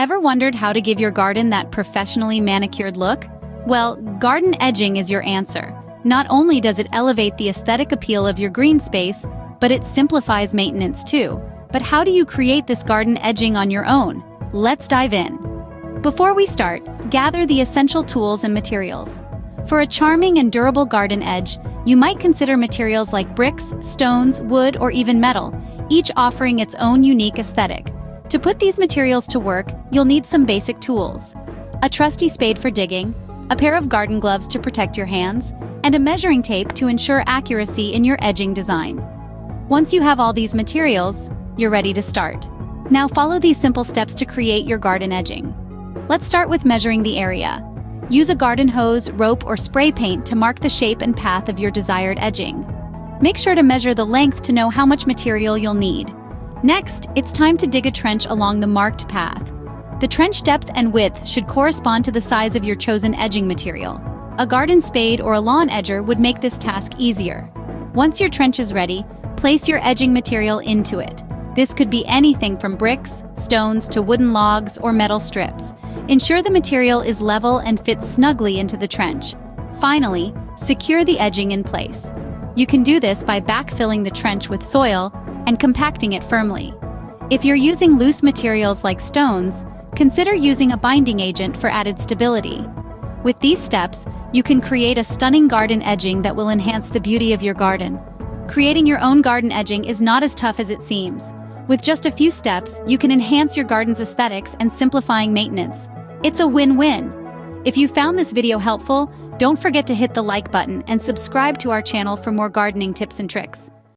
Ever wondered how to give your garden that professionally manicured look? Well, garden edging is your answer. Not only does it elevate the aesthetic appeal of your green space, but it simplifies maintenance too. But how do you create this garden edging on your own? Let's dive in. Before we start, gather the essential tools and materials. For a charming and durable garden edge, you might consider materials like bricks, stones, wood, or even metal, each offering its own unique aesthetic. To put these materials to work, you'll need some basic tools: a trusty spade for digging, a pair of garden gloves to protect your hands, and a measuring tape to ensure accuracy in your edging design. Once you have all these materials, you're ready to start. Now follow these simple steps to create your garden edging. Let's start with measuring the area. Use a garden hose, rope, or spray paint to mark the shape and path of your desired edging. Make sure to measure the length to know how much material you'll need. Next, it's time to dig a trench along the marked path. The trench depth and width should correspond to the size of your chosen edging material. A garden spade or a lawn edger would make this task easier. Once your trench is ready, place your edging material into it. This could be anything from bricks, stones, to wooden logs or metal strips. Ensure the material is level and fits snugly into the trench. Finally, secure the edging in place. You can do this by backfilling the trench with soil and compacting it firmly. If you're using loose materials like stones, consider using a binding agent for added stability. With these steps, you can create a stunning garden edging that will enhance the beauty of your garden. Creating your own garden edging is not as tough as it seems. With just a few steps, you can enhance your garden's aesthetics and simplifying maintenance. It's a win-win. If you found this video helpful, don't forget to hit the like button and subscribe to our channel for more gardening tips and tricks.